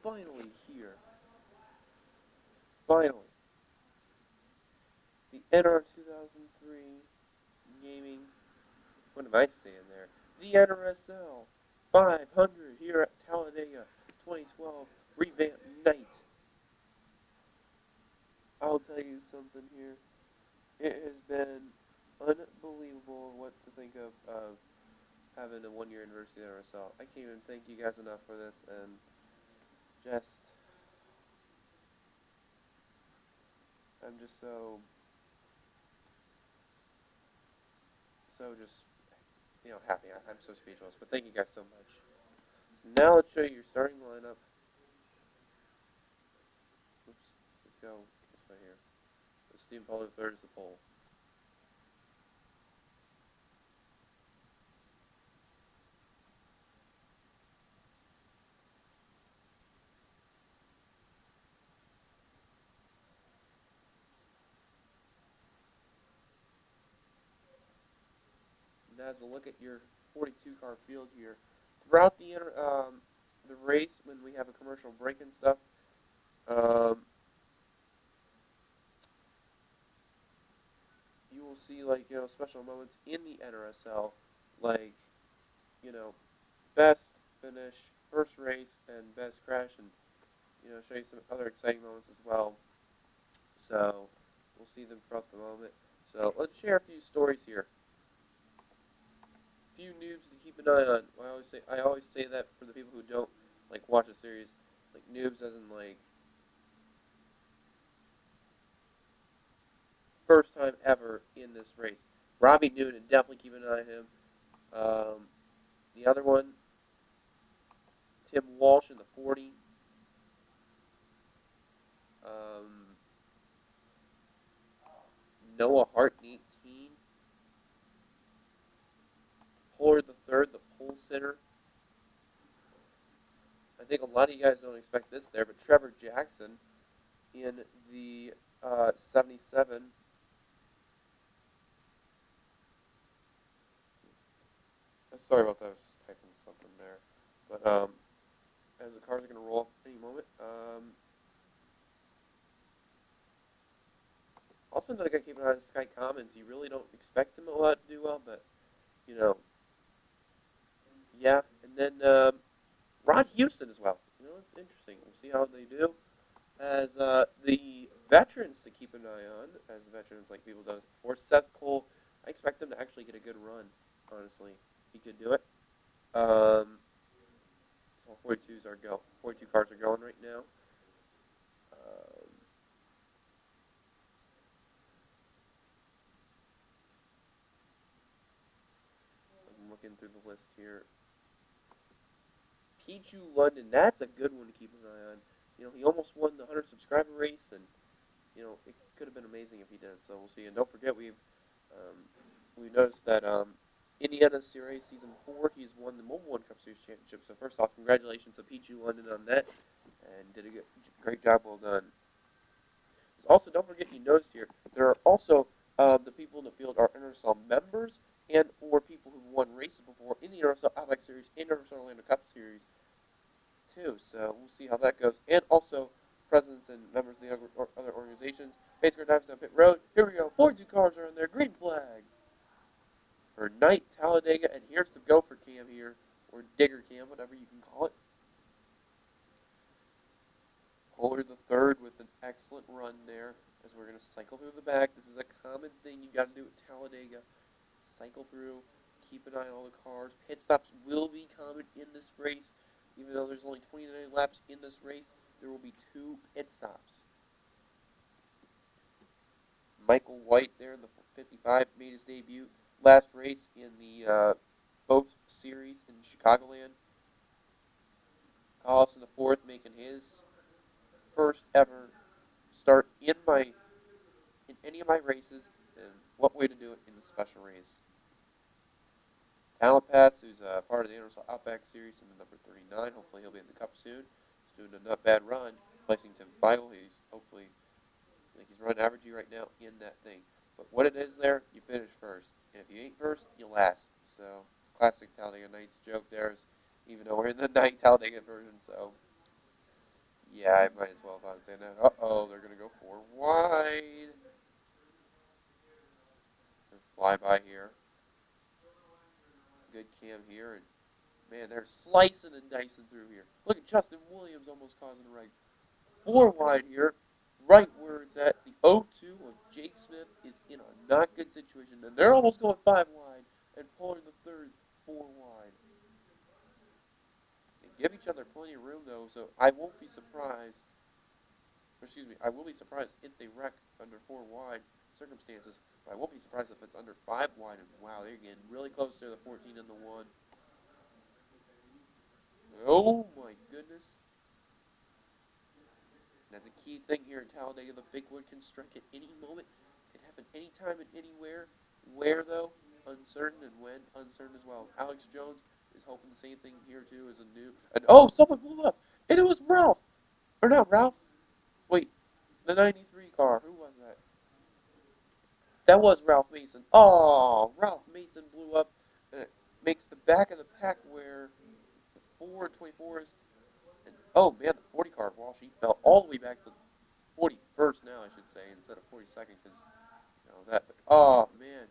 finally here. Finally. The NR 2003 gaming, what am I saying there? The NRSL 500 here at Talladega 2012 Revamp Night. I'll tell you something here. It has been unbelievable what to think of having a 1-year anniversary of the NRSL. I can't even thank you guys enough for this, and I'm just so happy. I'm so speechless. But thank you guys so much. So now let's show you your starting lineup. Oops, let's go this way here. So Stephen Paul III is the pole. Now as a look at your 42 car field here, throughout the race when we have a commercial break and stuff, you will see special moments in the NRSL, like best finish, first race, and best crash, and show you some other exciting moments as well. So we'll see them throughout the moment. So let's share a few stories here. Few noobs to keep an eye on. I always say that for the people who don't watch a series, like noobs as in first time ever in this race. Robbie Noonan, definitely keep an eye on him. The other one, Tim Walsh in the 40. Noah Hart in 18. Pollard the third, the pole sitter. I think a lot of you guys don't expect this there, but Trevor Jackson in the 77. Sorry about that, I was typing something there. But as the cars are going to roll up any moment. Also, another guy keeping an eye on Sky Commons. You really don't expect him a lot to do well, but yeah. And then Ron Houston as well. It's interesting. We'll see how they do. As the veterans to keep an eye on, as veterans like people done before, Seth Cole, I expect him to actually get a good run, honestly. He could do it. So 42 cars are going right now. So I'm looking through the list here. Pichu London, that's a good one to keep an eye on. He almost won the 100 subscriber race, and it could have been amazing if he did. So we'll see. And don't forget, we noticed that in the NRSL Season 4, he's won the Mobile One Cup Series Championship. So first off, congratulations to Pichu London on that, and did a great job. Well done. Also, don't forget, you noticed here, there are also the people in the field are NRSL members and or people who've won races before in the NRSL Outback Series and NRSL Orlando Cup Series too. So we'll see how that goes. And also presidents and members of the other organizations. Basically, dives down pit road. Here we go. 42 cars are in there. Green flag for Night Talladega. And here's the gopher cam here, or digger cam, whatever you can call it. Pollard the third with an excellent run there, as we're going to cycle through the back. This is a common thing you got to do at Talladega. Cycle through, keep an eye on all the cars. Pit stops will be common in this race. Even though there's only 29 laps in this race, there will be 2 pit stops. Michael White there in the 55 made his debut last race in the boat series in Chicagoland. Collis in the 4th making his first ever start in any of my races, and what way to do it in the special race. Talent Pass, who's part of the NRSL Outback Series in the number 39. Hopefully he'll be in the Cup soon. He's doing a not bad run, placing Tim Feigl. He's running averagey right now in that thing. But what it is there, you finish first. And if you ain't first, you last. So, classic Talladega Nights joke there, is, even though we're in the night Talladega version. So, Yeah, I might as well if I was saying that. Uh-oh, they're going to go 4 wide. Fly by here. Good cam here. And man, they're slicing and dicing through here. Look at Justin Williams almost causing a wreck. 4 wide here. Right where it's at. The 0-2 of Jake Smith is in a not good situation. And they're almost going 5 wide and pulling the third 4 wide. They give each other plenty of room, though, so I won't be surprised. Excuse me, I will be surprised if they wreck under 4 wide circumstances, but I won't be surprised if it's under 5 wide. And wow, they're getting really close to the 14 and the 1. Oh my goodness. That's a key thing here in Talladega. The big one can strike at any moment. Can happen anytime and anywhere. Where, though? Uncertain, and when? Uncertain as well. Alex Jones is hoping the same thing here, too, as a new... And, oh, someone blew up! And it was Ralph! Or not Ralph. Wait, the 93 car. Who was that? That was Ralph Mason. Oh, Ralph Mason blew up. And it makes the back of the pack where the 4 and 24s... And, oh, man, the 40 car, Walsh, he fell all the way back to 41st now, I should say, instead of 42nd, because, you know, that, but, oh, man,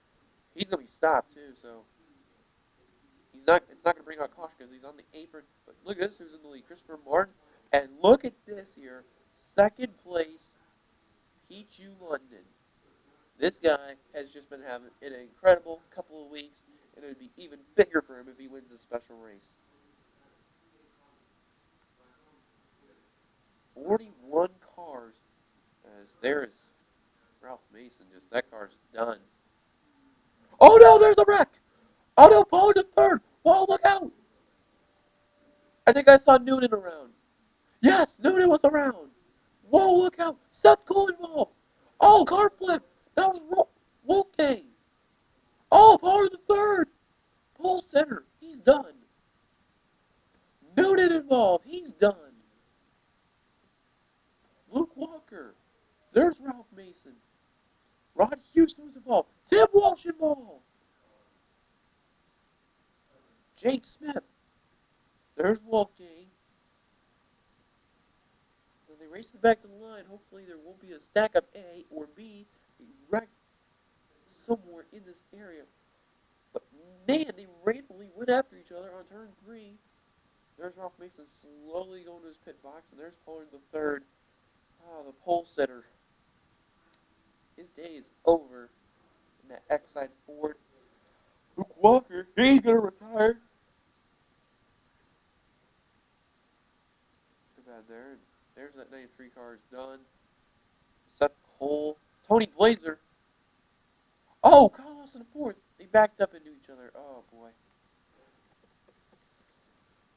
he's going to be stopped, too, so, it's not going to bring out caution, because he's on the apron, but look at this, who's in the lead, Christopher Martin, and look at this here, second place, Pichu London. This guy has just been having an incredible couple of weeks, and it would be even bigger for him if he wins this special race. 41 cars, as there is Ralph Mason, just that car's done. Oh no, there's a wreck! Oh no, Paul to third! Whoa, look out! I think I saw Noonan around. Yes, Noonan was around! Whoa, look out! Seth Cole involved! Oh, car flip! That was Wolfgang! Oh, Paul to third! Paul center, he's done. Noonan involved, he's done. Luke Walker, there's Ralph Mason. Rod Houston was involved. Tim Walsh involved. Jake Smith. There's Wolfgang. When they race it back to the line, hopefully there won't be a stack of A or B wreck somewhere in this area. But man, they randomly went after each other on turn 3. There's Ralph Mason slowly going to his pit box, and there's Pollard the third. Oh, the pole setter. His day is over in that X-side Ford. Luke Walker, he's gonna retire. Too bad there. There's that 93 car is done. Seth Cole, Tony Blazer. Oh, Carlos in the fourth. They backed up into each other. Oh boy.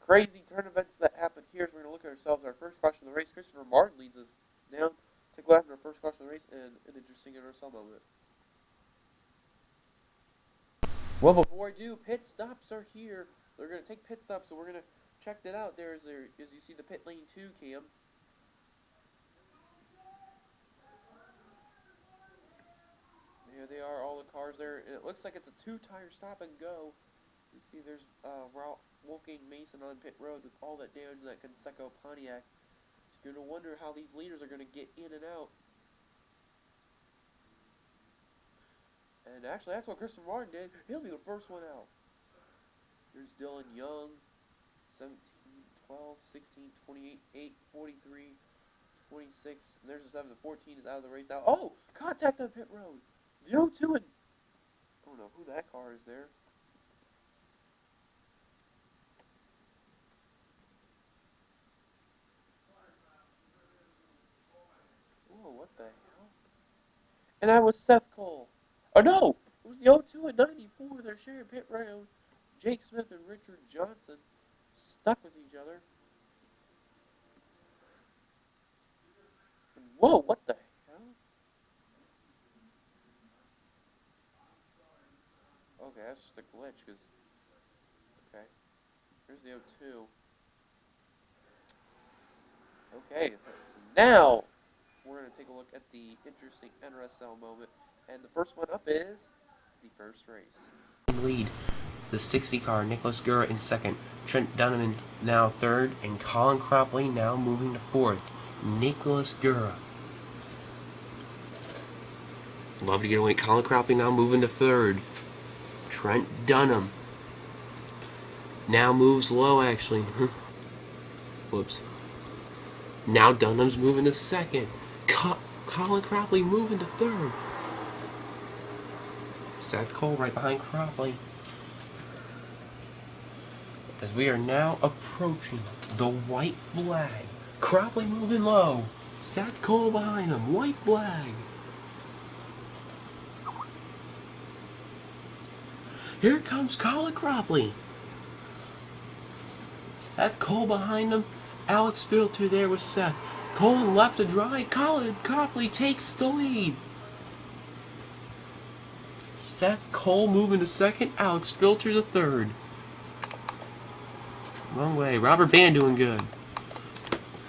Crazy turn events that happen here. So we're gonna look at ourselves. Our first caution of the race. Christopher Martin leads us down. Take a look at our first caution of the race and an interesting NRSL moment. Well, before I do, pit stops are here. They're gonna take pit stops, so we're gonna check that out. As you see the pit lane 2 cam. Here they are, all the cars there. And it looks like it's a 2-tire stop and go. You see there's Wolfgang Mason on pit road with all that damage in that Conseco Pontiac. Just going to wonder how these leaders are going to get in and out. And actually, that's what Christopher Martin did. He'll be the first one out. There's Dylan Young, 17, 12, 16, 28, 8, 43, 26. And there's the 7. The 14 is out of the race now. Oh, contact on pit road. The 0-2 and... I don't know who that car is there. Whoa, what the hell? And that was Seth Cole. Oh no! It was the 0-2 and 94. They're sharing pit road. Jake Smith and Richard Johnson stuck with each other. And whoa, what the hell? Okay, that's just a glitch, because... Okay. Here's the 0-2. Okay, so now we're going to take a look at the interesting NRSL moment. And the first one up is the first race. Lead. the 60 car, Nicholas Gura in second, Trent Dunham now third, and Colin Cropley now moving to fourth. Nicholas Gura. Love to get away. Colin Cropley now moving to third. Trent Dunham now moves low, actually. Whoops. Now Dunham's moving to second. Colin Cropley moving to third. Seth Cole right behind Cropley. As we are now approaching the white flag. Cropley moving low. Seth Cole behind him. White flag. Here comes Colin Cropley. Seth Cole behind him. Alex Filter there with Seth. Cole left to dry. Colin Cropley takes the lead. Seth Cole moving to second. Alex Filter to third. Wrong way. Robert Band doing good.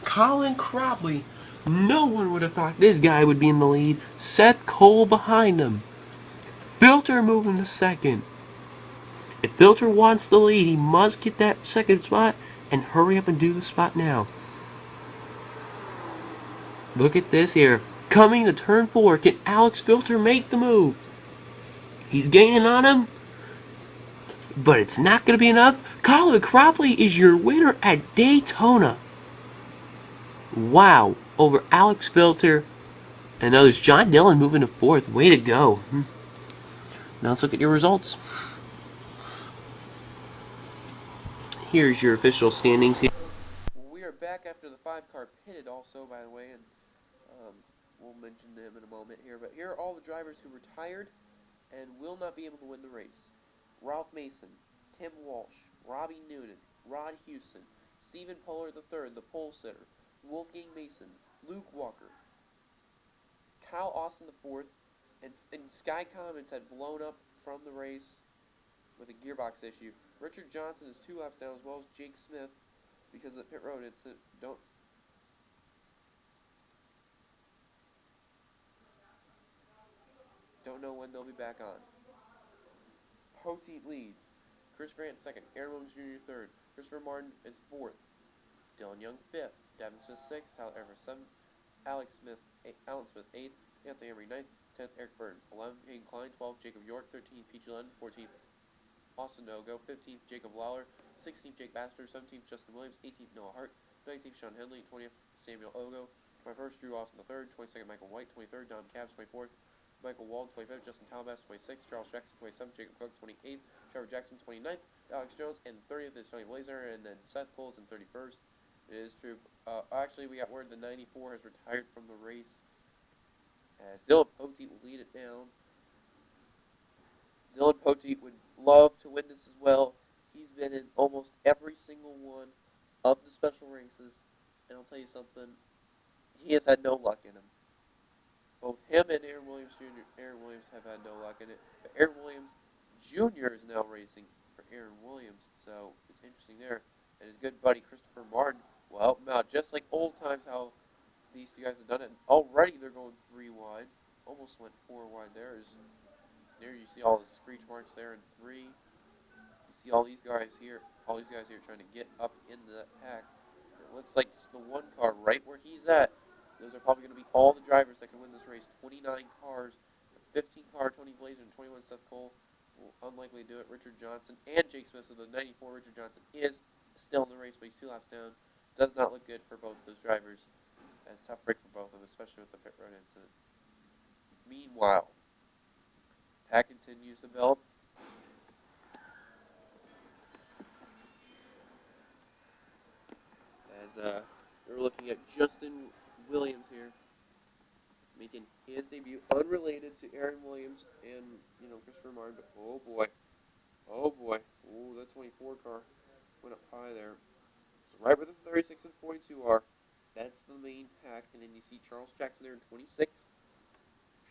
Colin Cropley. No one would have thought this guy would be in the lead. Seth Cole behind him. Filter moving to second. If Filter wants the lead, he must get that second spot and hurry up and do the spot now. Look at this here. Coming to turn 4. Can Alex Filter make the move? He's gaining on him, but it's not going to be enough. Colin Cropley is your winner at Daytona. Wow. Over Alex Filter. And there's John Dillon moving to 4th. Way to go. Now let's look at your results. Here's your official standings here. We are back after the 5-car pitted also, by the way, and we'll mention them in a moment here. But here are all the drivers who retired and will not be able to win the race. Ralph Mason, Tim Walsh, Robbie Noonan, Rod Houston, Stephen Pollard III, the pole sitter, Wolfgang Mason, Luke Walker, Kyle Austin IV, and Sky Commons had blown up from the race with a gearbox issue. Richard Johnson is 2 laps down, as well as Jake Smith, because of the pit road incident. Don't know when they'll be back on. Poteet leads. Chris Grant 2nd. Aaron Williams Jr. 3rd. Christopher Martin is 4th. Dylan Young 5th. Devin Smith 6th. Tyler Everett 7th. Alan Smith 8th. Anthony Emery 9th. 10th. Eric Burton. 11th. Hayden Klein. 12th. Jacob York. 13th. PG Lennon. 14th. Austin Nogo. 15th. Jacob Lawler. 16th. Jake Baxter. 17th. Justin Williams. 18th. Noah Hart. 19th. Sean Henley. 20th. Samuel Ogo. 21st. Drew Austin III. 22nd. Michael White. 23rd. Don Cabs. 24th. Michael Wald, 25th, Justin Talbas, 26th, Charles Jackson, 27th, Jacob Cook, 28th, Trevor Jackson, 29th, Alex Jones, and 30th is Tony Blazer, and then Seth Cole's in 31st. It is true. Actually, we got word the 94 has retired from the race, as Dylan Poteet will lead it down. Dylan Poteet would love to win this as well. He's been in almost every single one of the special races, and I'll tell you something, he has had no luck in him. Both him and Aaron Williams Jr. Aaron Williams have had no luck in it. But Aaron Williams Jr. is now racing for Aaron Williams, so it's interesting there. And his good buddy Christopher Martin will help him out, just like old times how these two guys have done it. Already they're going 3 wide. Almost went 4 wide there. There you see all the screech marks there in 3. You see all these guys here trying to get up into that pack. It looks like the 1 car right where he's at. Those are probably going to be all the drivers that can win this race. 29 cars, 15 car Tony Blazer and 21 Seth Cole will unlikely do it. Richard Johnson and Jake Smith. So the 94 Richard Johnson is still in the race, but he's 2 laps down. Does not look good for both those drivers. That's a tough break for both of them, especially with the pit road incident. Meanwhile, pack continues to build. As we're looking at Justin Williams here, making his debut, unrelated to Aaron Williams and Christopher Martin. But oh boy, oh that 24 car went up high there. So right where the 36 and 42 are, that's the main pack. And then you see Charles Jackson there in 26,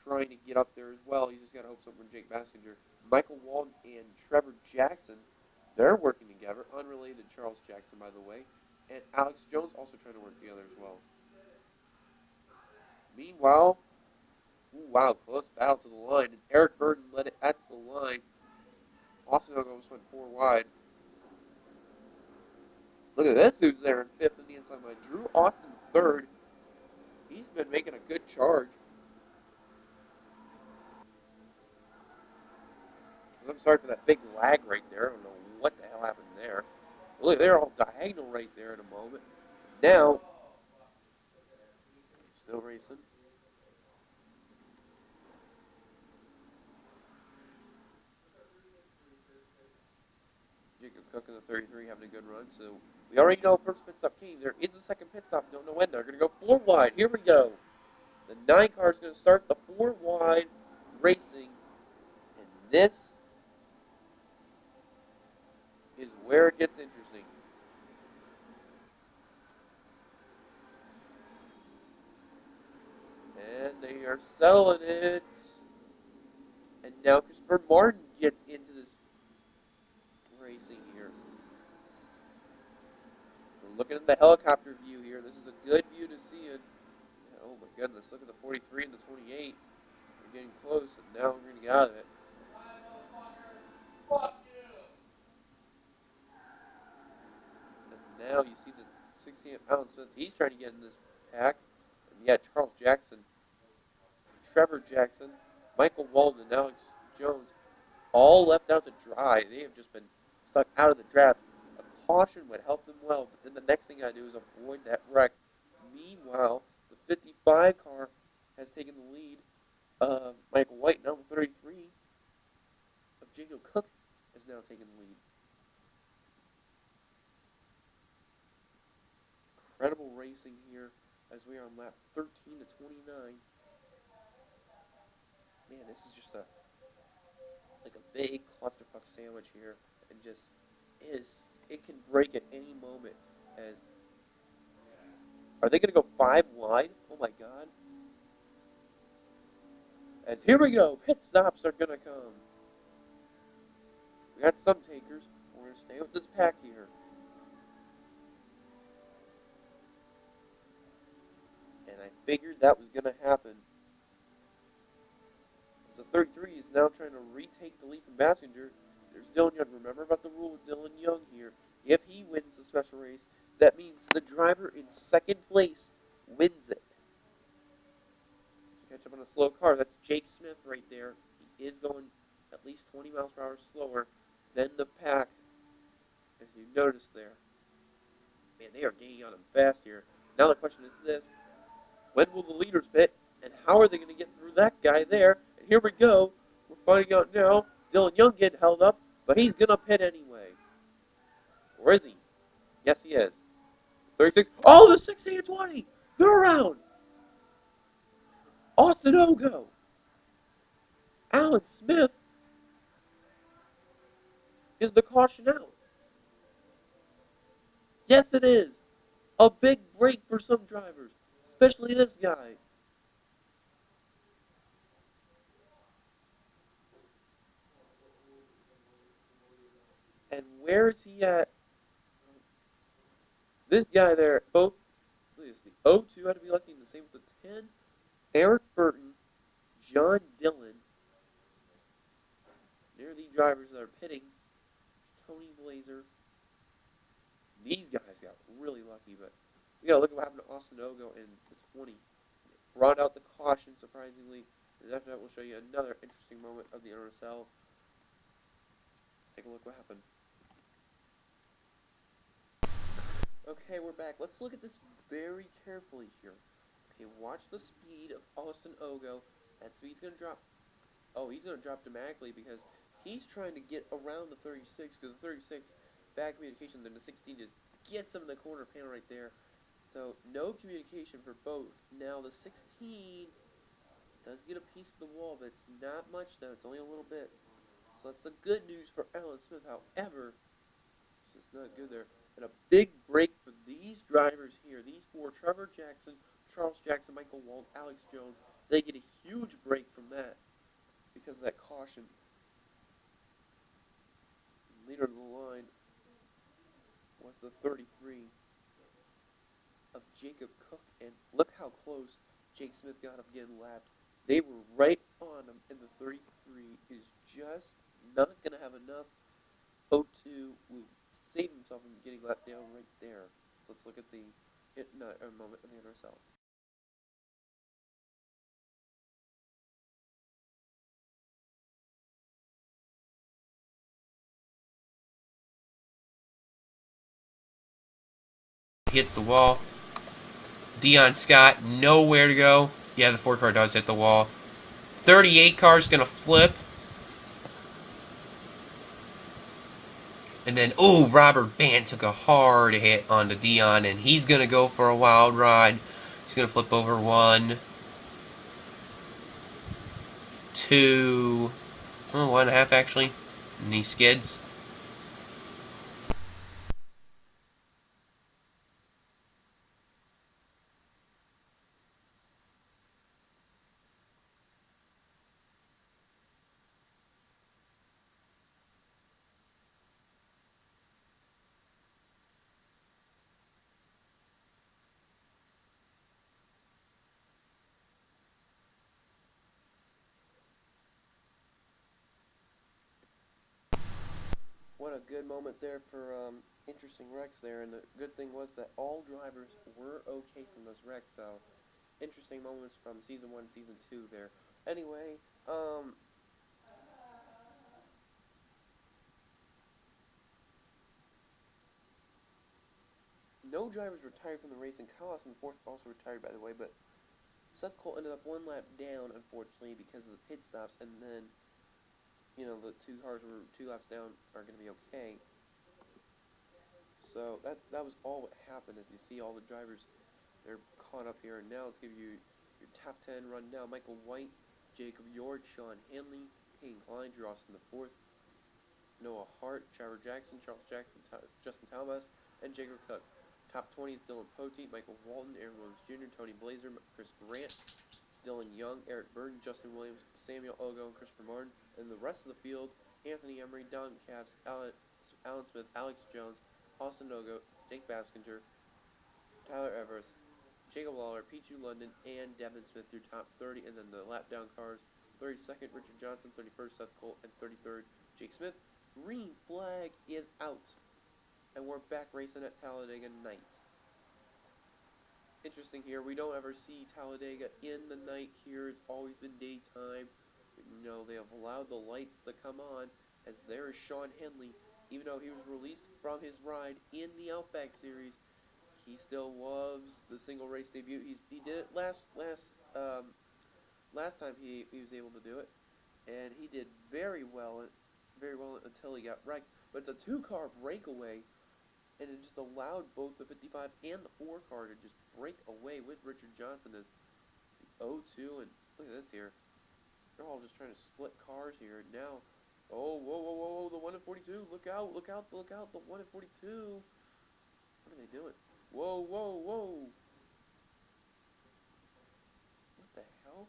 trying to get up there as well. He's just got to hope something with Jake Baskinger. Michael Walden and Trevor Jackson, they're working together. Unrelated to Charles Jackson, by the way. And Alex Jones also trying to work together as well. Meanwhile, wow, close battle to the line. And Eric Burton led it at the line. Austin almost went 4 wide. Look at this who's there in 5th in the inside line. Drew Austin 3rd. He's been making a good charge. I'm sorry for that big lag right there. I don't know what the hell happened there. Look, they're all diagonal right there in a moment. Now, still racing. Jacob Cook in the 33 having a good run. So we already know first pit stop came. There is a second pit stop. Don't know when. They're going to go 4 wide. Here we go. The 9 car is going to start the 4 wide racing. And this is where it gets interesting. And they are selling it. And now Christopher Martin gets into this racing here. So we're looking at the helicopter view here. This is a good view to see it. Oh my goodness, look at the 43 and the 28. We're getting close, and now we're going to get out of it. As now you see the 68-pound Smith. He's trying to get in this pack. And yeah, Charles Jackson, Trevor Jackson, Michael Walden, and Alex Jones all left out to dry. They have just been stuck out of the draft. A caution would help them well, but then the next thing I do is avoid that wreck. Meanwhile, the 55 car has taken the lead. Michael White, number 33 of Jacob Cook, has now taken the lead. Incredible racing here as we are on lap 13 to 29. Man, this is just like a big clusterfuck sandwich here, and just it can break at any moment. As are they going to go 5 wide? Oh my god! As here we go, pit stops are going to come. We got some takers. We're going to stay with this pack here. And I figured that was going to happen. As the 33 is now trying to retake the lead from Bassinger. There's Dylan Young. Remember about the rule with Dylan Young here. If he wins the special race, that means the driver in second place wins it. So catch up on a slow car. That's Jake Smith right there. He is going at least 20 miles per hour slower than the pack, as you noticed there. Man, they are gaining on him fast here. Now the question is this. When will the leaders pit, and how are they going to get through that guy there? And here we go. We're finding out now. Dylan Young getting held up, but he's going to pit anyway. Or is he? Yes, he is. 36. Oh, the 60 and 20. They're around. Austin Ogo. Alan Smith is the caution out. Yes, it is. A big break for some drivers, especially this guy. And where is he at? This guy there, both, the 02 had to be lucky, and the same with the 10. Eric Burton, John Dillon. They're the drivers that are pitting. Tony Blazer. These guys got really lucky, but we got to look at what happened to Austin Ogo in the 20. Brought out the caution, surprisingly. And after that, we'll show you another interesting moment of the NRSL. Let's take a look what happened. Okay, we're back. Let's look at this very carefully here. Okay, watch the speed of Austin Ogo. That speed's going to drop. Oh, he's going to drop dramatically because he's trying to get around the 36, because the 36, bad communication, then the 16 just gets him in the corner panel right there. So, no communication for both. Now, the 16 does get a piece of the wall, but it's not much, though. It's only a little bit. So, that's the good news for Alan Smith. However, it's just not good there. And a big break for these drivers here. These 4, Trevor Jackson, Charles Jackson, Michael Wald, Alex Jones. They get a huge break from that because of that caution. Leader of the line was the 33 of Jacob Cook. And look how close Jake Smith got him getting lapped. They were right on him, and the 33 is just not going to have enough O2 will save himself from getting let down right there. So let's look at the moment in the NRSL. Hits the wall. Dion Scott, nowhere to go. Yeah, the 4 car does hit the wall. 38 car's going to flip. And then, oh, Robert Bant took a hard hit onto Dion, and he's going to go for a wild ride. He's going to flip over 1, 2, 1.5 actually. And he skids. What a good moment there for interesting wrecks there. And the good thing was that all drivers were okay from those wrecks. So interesting moments from season 1, season 2 there. Anyway, no drivers retired from the race, and Kalas in fourth also retired, by the way. But Seth Cole ended up 1 lap down, unfortunately, because of the pit stops. And then, the 2 cars were 2 laps down are going to be okay. So that was all what happened. As you see, all the drivers, they're caught up here. And now let's give you your top 10 rundown. Michael White, Jacob York, Sean Hanley, Payne Klein, Drew Austin the fourth, Noah Hart, Trevor Jackson, Charles Jackson, Justin Talbot, and Jacob Cook. Top 20 is Dylan Poteet, Michael Walton, Aaron Williams Jr., Tony Blazer, Chris Grant, Dylan Young, Eric Burton, Justin Williams, Samuel Ogo, and Christopher Martin. And the rest of the field, Anthony Emery, Don Capps, Alan Smith, Alex Jones, Austin Ogo, Jake Baskinger, Tyler Everest, Jacob Lawler, Pichu London, and Devin Smith, your top 30. And then the lap down cars, 32nd, Richard Johnson, 31st, Seth Cole, and 33rd, Jake Smith. Green flag is out, and we're back racing at Talladega night. Interesting here, we don't ever see Talladega in the night here. It's always been daytime. They have allowed the lights to come on, as there is Sean Henley. Even though he was released from his ride in the Outback Series, he still loves the single race debut. He did it last time he was able to do it, and he did very well until he got wrecked. But it's a 2-car breakaway, and it just allowed both the 55 and the 4 car to just break away with Richard Johnson as the O2. And look at this here, they're all just trying to split cars here now. Oh, whoa, whoa, whoa, the 1 in 42, look out, look out, look out, the 1 in 42. What are they doing? Whoa, whoa, whoa. What the hell?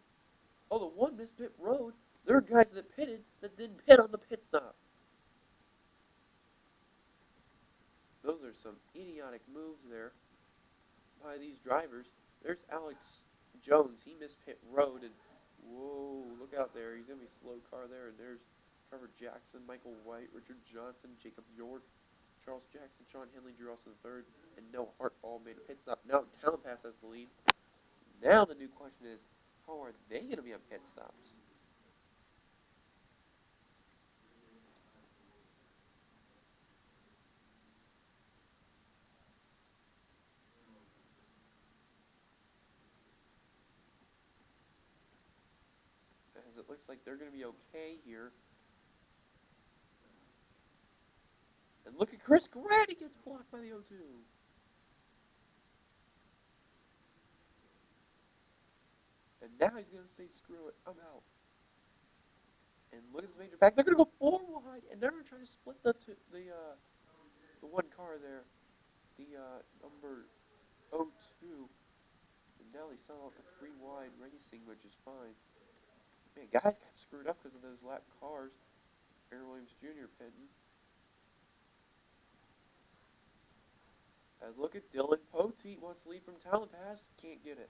Oh, the one missed pit road. There are guys that pitted that didn't pit on the pit stop. Those are some idiotic moves there by these drivers. There's Alex Jones. He missed pit road, and whoa, look out there. He's going to be slow car there. And there's Trevor Jackson, Michael White, Richard Johnson, Jacob York, Charles Jackson, Sean Henley, Drew Austin III, and Noah Hart all made a pit stop. Now Talent Pass has the lead. Now the new question is, how are they going to be on pit stops? As it looks like they're going to be okay here. And look at Chris Grant. He gets blocked by the O2. And now he's going to say, screw it, I'm out. And look at his major pack. They're going to go 4 wide, and they're going to try to split the 1 car there. The number O2. And now they sell out the 3 wide racing, which is fine. Man, guys got screwed up because of those lap cars. Aaron Williams Jr. pitting. And look at Dylan Poteet. Wants to lead from Talent Pass. Can't get it.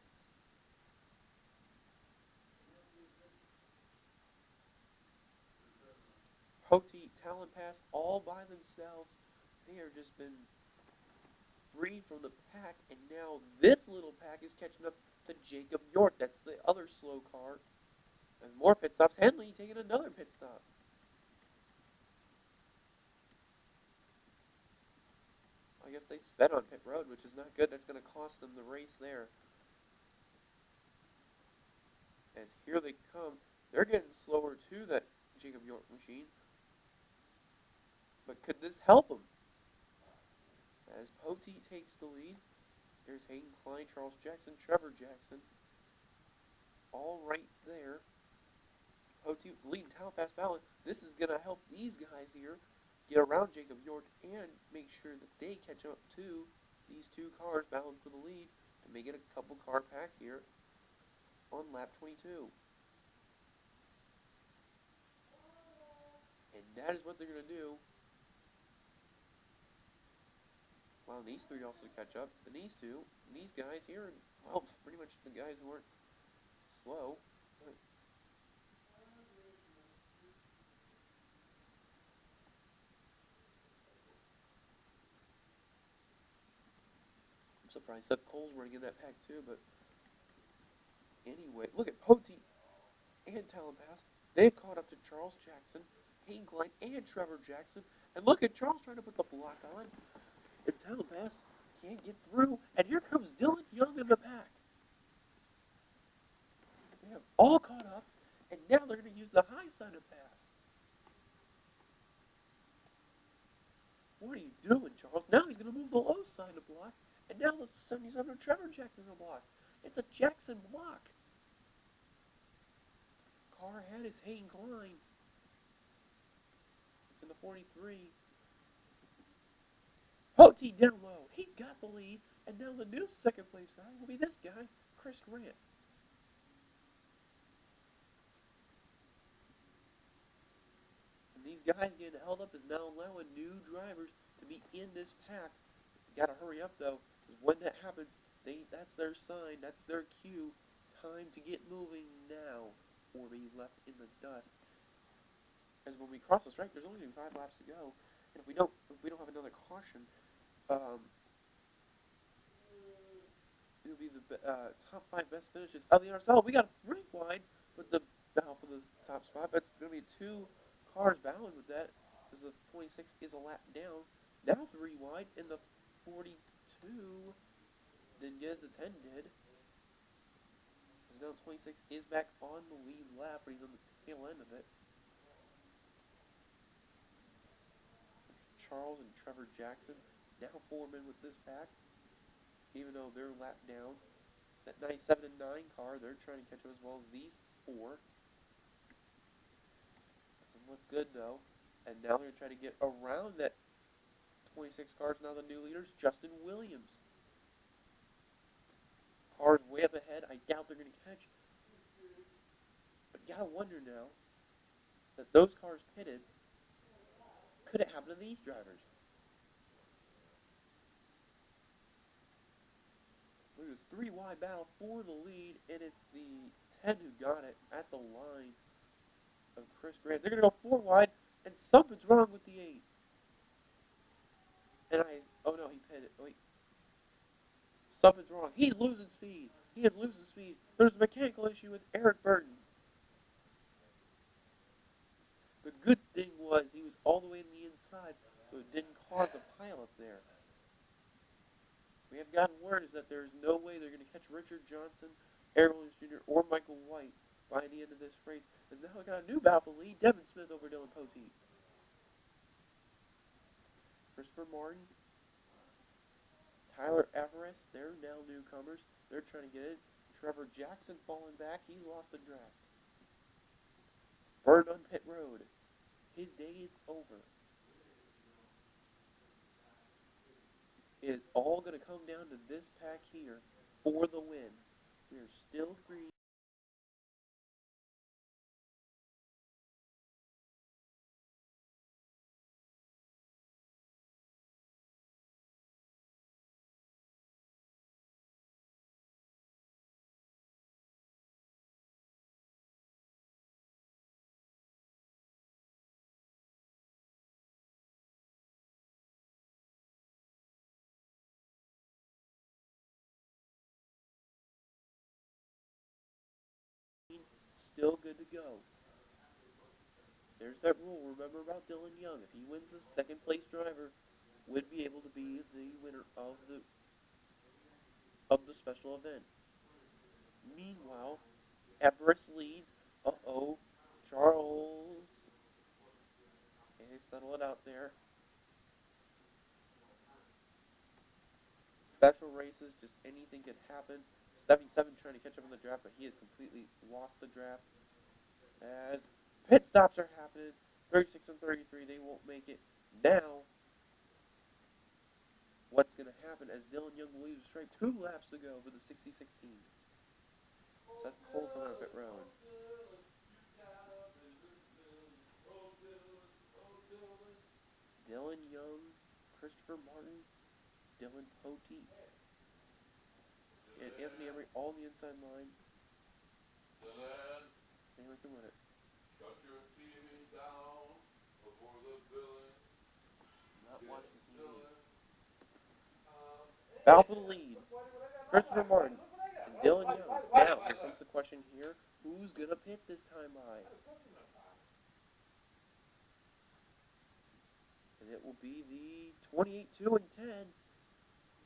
Poteet Talon Pass all by themselves. They are just been free from the pack, and now this little pack is catching up to Jacob York. That's the other slow car. And more pit stops. Henley taking another pit stop. I guess they sped on pit road, which is not good. That's going to cost them the race there. As here they come. They're getting slower too, that Jacob York machine. But could this help them? As Poteet takes the lead, there's Hayden Klein, Charles Jackson, Trevor Jackson. All right there. Poteet leading Talon Pass Ballot. This is going to help these guys here get around Jacob York and make sure that they catch up to these two cars battling for the lead and make it a couple car pack here on lap 22. And that is what they're going to do. Well, these three also catch up. And these two, and these guys here, well, pretty much the guys who aren't slow. I'm surprised Seth Cole's running in that pack too, but anyway, look at Poteet and Talon Pass. They've caught up to Charles Jackson, Hayden Klein, and Trevor Jackson. And look at Charles trying to put the block on. And Talon Pass can't get through. And here comes Dylan Young in the pack. They have all caught up, and now they're going to use the high side of pass. What are you doing, Charles? Now he's going to move the low side of block, and now the 77 of Trevor Jackson in the block. It's a Jackson block. Car ahead is Hayden Klein in the 43. Poteet down low. He's got the lead, and now the new second place guy will be this guy, Chris Grant. And these guys getting held up is now allowing new drivers to be in this pack. You gotta hurry up though, because when that happens, that's their sign, that's their cue. Time to get moving now, or be left in the dust. As when we cross the stripe, there's only 5 laps to go, and if we don't have another caution, it'll be the top 5 best finishes of the NRSL. We got 3 wide with the battle for the top spot. That's going to be 2 cars battling with that, because the 26 is a lap down. Now 3 wide, and the 42 didn't get it, the 10 did. Because now 26 is back on the lead lap, but he's on the tail end of it. There's Charles and Trevor Jackson, now 4 men with this pack, even though they're lap down. That 97 and 9 car, they're trying to catch up as well as these 4. Doesn't look good though. And now they're going to try to get around that 26 cars. Now the new leaders, Justin Williams. Cars way up ahead. I doubt they're going to catch. But you gotta wonder now that those cars pitted. Could it happen to these drivers? Look at this 3 wide battle for the lead, and it's the 10 who got it at the line of Chris Grant. They're going to go 4 wide, and something's wrong with the 8. And oh no, he pitted. Wait. Something's wrong. He's losing speed. He is losing speed. There's a mechanical issue with Eric Burton. The good thing was he was all the way on the inside, so it didn't cause a pileup there. We have gotten word is that there's no way they're going to catch Richard Johnson, Aaron Williams Jr., or Michael White by the end of this race. Because now we got a new battle lead, Devin Smith over Dylan Poteet. Christopher Martin, Tyler Everest, they're now newcomers. They're trying to get it. Trevor Jackson falling back. He lost the draft. Burn on pit road. His day is over. It is all going to come down to this pack here for the win. We are still 3 still good to go. There's that rule, remember about Dylan Young. If he wins, the second place driver would be able to be the winner of the special event. Meanwhile, Everest leads. Uh-oh, Charles. Okay, settle it out there. Special races, just anything could happen. 77 trying to catch up on the draft, but he has completely lost the draft. As pit stops are happening, 36 and 33, they won't make it. Now, what's going to happen as Dylan Young will leave the stripe? 2 laps to go for the 60-16. Seth Cole coming up pit road. Dylan Young, Christopher Martin, Dylan Poteet, and Anthony Emery all on the inside line. Dylan, Anyone can win it. shut your TV down before the villain. Not Get watching TV. Dylan. Battle for the lead. Christopher Martin and Dylan Young. Now, here comes the question here. Who's going to pit this time by? And it will be the 28, 2, and 10.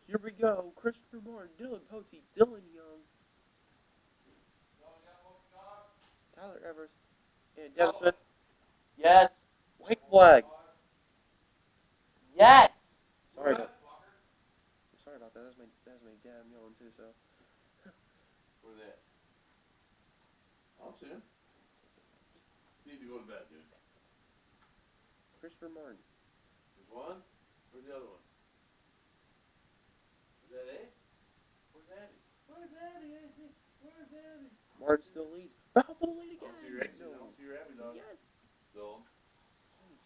Here we go. Christopher Martin, Dylan Poteet, Dylan Young, Tyler Evers, and Devin Smith. Yes. White flag. Yes. Sorry about that. That's my dad yelling too. So. Where's that? I'll see him. Need to go to bed, dude. Christopher Martin. There's one. Where's the other one? Is that Ace? Where's Abby? Where's Abby, Ace? Where's Abby? Martin still leads. Battle for the lead again. I'll see your Ace. No. I'll see your Abby, dog. Yes. Dylan. Cage.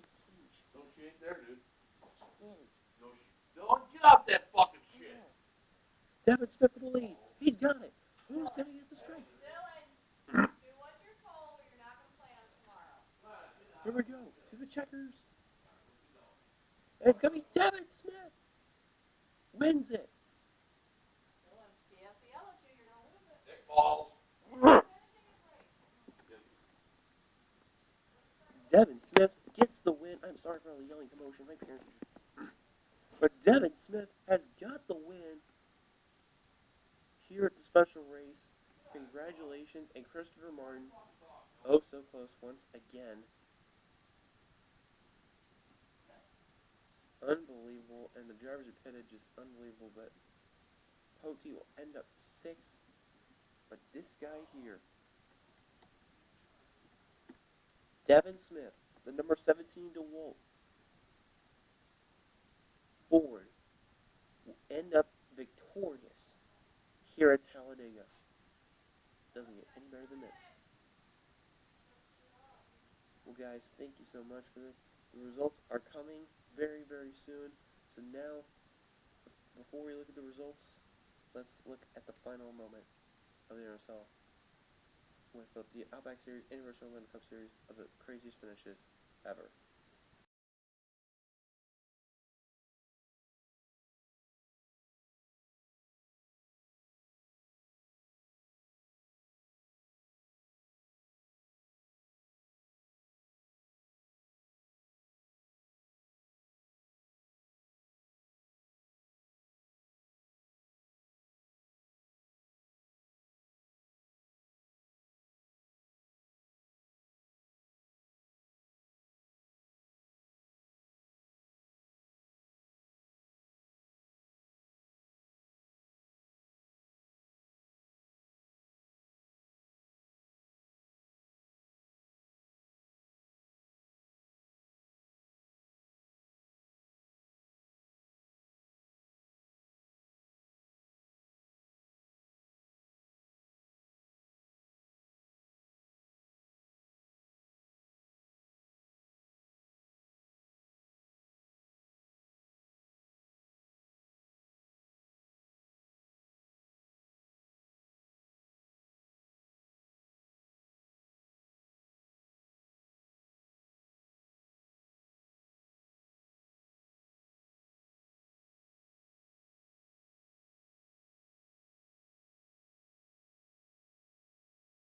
Big cage. No, she ain't there, dude. She is. No, Dylan, get off that fucking shit. Yeah. Devin Smith for the lead. He's got it. Who's going to get the strike? Dylan, do what you're told or you're not going to play on it tomorrow. Here we go. To the checkers. And it's going to be Devin Smith. Wins it. Dylan, BS the yellow too, you're going to lose it. Nick balls. Finishing his race. Devin Smith gets the win. I'm sorry for all the yelling commotion. My parents are... But Devin Smith has got the win here at the special race. Congratulations. And Christopher Martin, oh so close once again. Unbelievable. And the drivers are pitted, just unbelievable. But Poteet will end up 6th. But this guy here, Devin Smith, the number 17 DeWalt Ford, will end up victorious here at Talladega. Doesn't get any better than this. Well, guys, thank you so much for this. The results are coming very, very soon. So now, before we look at the results, let's look at the final moment of the NRSL with both the Outback Series and NRSL Cup Series of the craziest finishes ever.